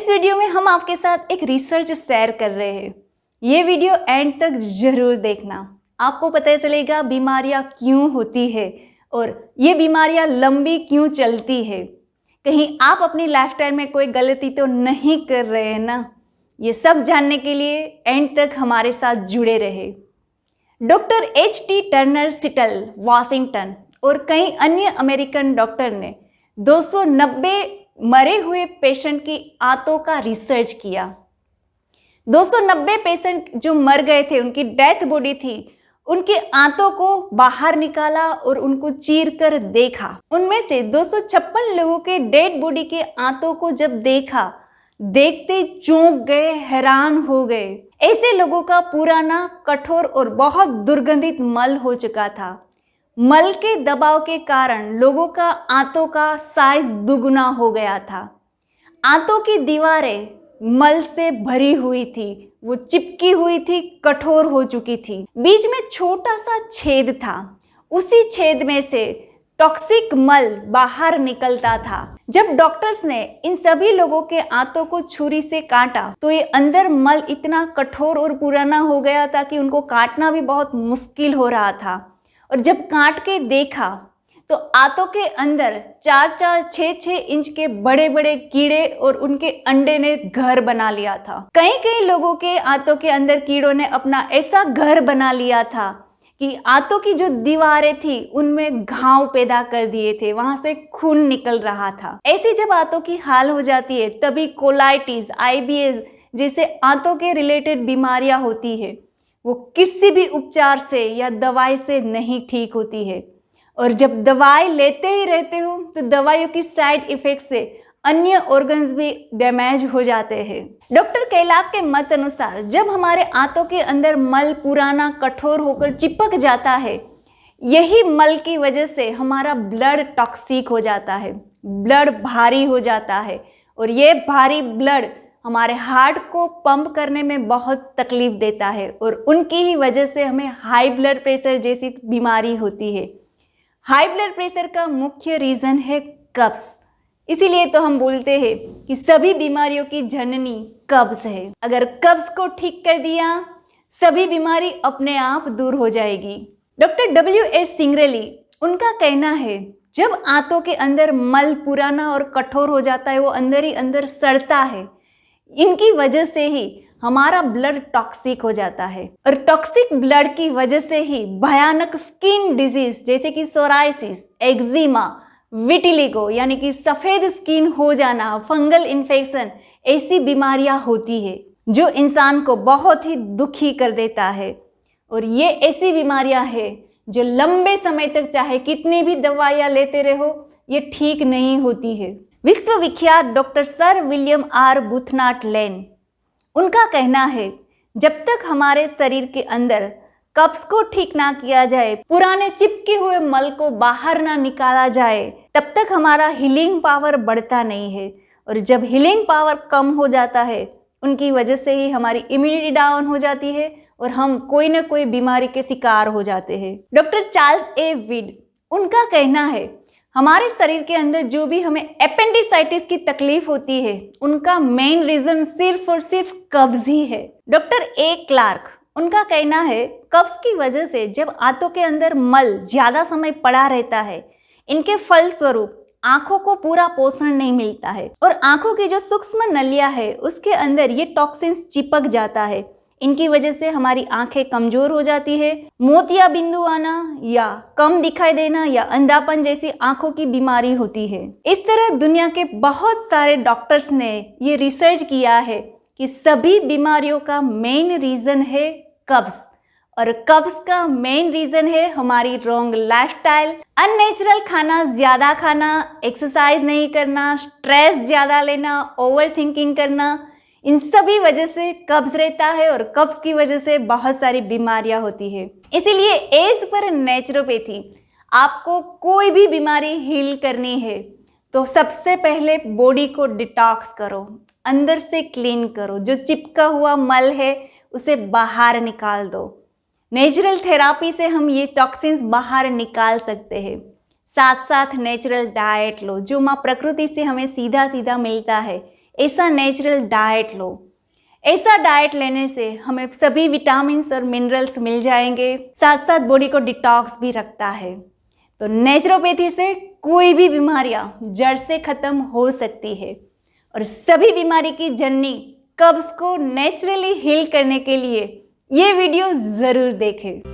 Video में हम आपके साथ एक रिसर्च शेयर कर रहे हैं। ये वीडियो एंड तक जरूर देखना, आपको पता चलेगा बीमारियां क्यों होती है और ये बीमारियां लंबी क्यों चलती है। कहीं आप अपनी लाइफस्टाइल में कोई गलती तो नहीं कर रहे हैं ना। ये सब जानने के लिए एंड तक हमारे साथ जुड़े रहे। Doctor H.T. Turner Seattle Washington और कई अन्य अमेरिकन डॉक्टर ने 290 मरे हुए पेशेंट की आंतों का रिसर्च किया। 290 पेशेंट जो मर गए थे, उनकी डेथ बॉडी थी, उनके आंतों को बाहर निकाला और उनको चीर कर देखा। उनमें से 256 लोगों के डेड बॉडी के आंतों को जब देखा, देखते चौंक गए, हैरान हो गए। ऐसे लोगों का पुराना, कठोर और बहुत दुर्गंधित मल हो चुका था। मल के दबाव के कारण लोगों का आंतों का साइज दुगुना हो गया था। आंतों की दीवारें मल से भरी हुई थी, वो चिपकी हुई थी, कठोर हो चुकी थी। बीच में छोटा सा छेद था, उसी छेद में से टॉक्सिक मल बाहर निकलता था। जब डॉक्टर्स ने इन सभी लोगों के आंतों को छुरी से काटा तो ये अंदर मल इतना कठोर और पुराना हो गया था कि उनको काटना भी बहुत मुश्किल हो रहा था। और जब काट के देखा तो आंतों के अंदर 4-4, 6-6 इंच के बड़े बड़े कीड़े और उनके अंडे ने घर बना लिया था। कई लोगों के आंतों के अंदर कीड़ों ने अपना ऐसा घर बना लिया था कि आंतों की जो दीवारें थी उनमें घाव पैदा कर दिए थे, वहां से खून निकल रहा था। ऐसी जब आंतों की हाल हो जाती है तभी कोलाइटिस, IBS जैसे आंतों के रिलेटेड बीमारियां होती है। वो किसी भी उपचार से या दवाई से नहीं ठीक होती है। और जब दवाई लेते ही रहते हो तो दवाइयों की साइड इफेक्ट से अन्य ऑर्गन्स भी डैमेज हो जाते हैं। डॉक्टर कैलाक के मत अनुसार जब हमारे आंतों के अंदर मल पुराना, कठोर होकर चिपक जाता है, यही मल की वजह से हमारा ब्लड टॉक्सिक हो जाता है, ब्लड भारी हो जाता है। और ये भारी ब्लड हमारे हार्ट को पंप करने में बहुत तकलीफ देता है और उनकी ही वजह से हमें हाई ब्लड प्रेशर जैसी बीमारी होती है। हाई ब्लड प्रेशर का मुख्य रीज़न है कब्ज। इसीलिए तो हम बोलते हैं कि सभी बीमारियों की जननी कब्ज है। अगर कब्ज को ठीक कर दिया, सभी बीमारी अपने आप दूर हो जाएगी। Doctor W.S. सिंगरेली, उनका कहना है जब आंतों के अंदर मल पुराना और कठोर हो जाता है, वो अंदर ही अंदर सड़ता है। इनकी वजह से ही हमारा ब्लड टॉक्सिक हो जाता है और टॉक्सिक ब्लड की वजह से ही भयानक स्किन डिजीज जैसे कि सोराइसिस, एक्जिमा, विटिलिगो यानी कि सफेद स्किन हो जाना, फंगल इन्फेक्शन, ऐसी बीमारियां होती है जो इंसान को बहुत ही दुखी कर देता है। और ये ऐसी बीमारियां हैं जो लंबे समय तक चाहे कितनी भी दवाइयां लेते रहो, ये ठीक नहीं होती है। विश्वविख्यात डॉक्टर सर विलियम R. बुथनाट लेन, उनका कहना है जब तक हमारे शरीर के अंदर कब्ज को ठीक ना किया जाए, पुराने चिपके हुए मल को बाहर ना निकाला जाए, तब तक हमारा हीलिंग पावर बढ़ता नहीं है। और जब हीलिंग पावर कम हो जाता है, उनकी वजह से ही हमारी इम्यूनिटी डाउन हो जाती है और हम कोई ना कोई बीमारी के शिकार हो जाते हैं। Doctor Charles A. वीड, उनका कहना है हमारे शरीर के अंदर जो भी हमें एपेंडिसाइटिस की तकलीफ होती है, उनका मेन रीजन सिर्फ और सिर्फ कब्ज ही है। Doctor A. क्लार्क, उनका कहना है कब्ज की वजह से जब आंतों के अंदर मल ज्यादा समय पड़ा रहता है, इनके फलस्वरूप आंखों को पूरा पोषण नहीं मिलता है और आंखों की जो सूक्ष्म नलियां है उसके अंदर ये टॉक्सिन्स चिपक जाता है। इनकी वजह से हमारी आंखें कमजोर हो जाती है, मोतिया बिंदु आना या कम दिखाई देना या अंधापन जैसी आंखों की बीमारी होती है। इस तरह दुनिया के बहुत सारे डॉक्टर्स ने ये रिसर्च किया है कि सभी बीमारियों का मेन रीजन है कब्ज। और कब्ज का मेन रीजन है हमारी रॉन्ग लाइफस्टाइल, अननेचुरल खाना ज्यादा खाना, एक्सरसाइज नहीं करना, स्ट्रेस ज्यादा लेना, ओवर थिंकिंग करना, इन सभी वजह से कब्ज रहता है और कब्ज की वजह से बहुत सारी बीमारियां होती है। इसीलिए एज पर नेचुरोपैथी, आपको कोई भी बीमारी हील करनी है तो सबसे पहले बॉडी को डिटॉक्स करो, अंदर से क्लीन करो, जो चिपका हुआ मल है उसे बाहर निकाल दो। नेचुरल थेरापी से हम ये टॉक्सिन्स बाहर निकाल सकते हैं। साथ साथ नेचुरल डाइट लो, जो माँ प्रकृति से हमें सीधा सीधा मिलता है। ऐसा नेचुरल डाइट लो। ऐसा डाइट लेने से हमें सभी विटामिन्स और मिनरल्स मिल जाएंगे, साथ साथ बॉडी को डिटॉक्स भी रखता है। तो नेचुरोपैथी से कोई भी बीमारियां जड़ से खत्म हो सकती है और सभी बीमारी की जननी कब्ज को नेचुरली हील करने के लिए ये वीडियो जरूर देखें।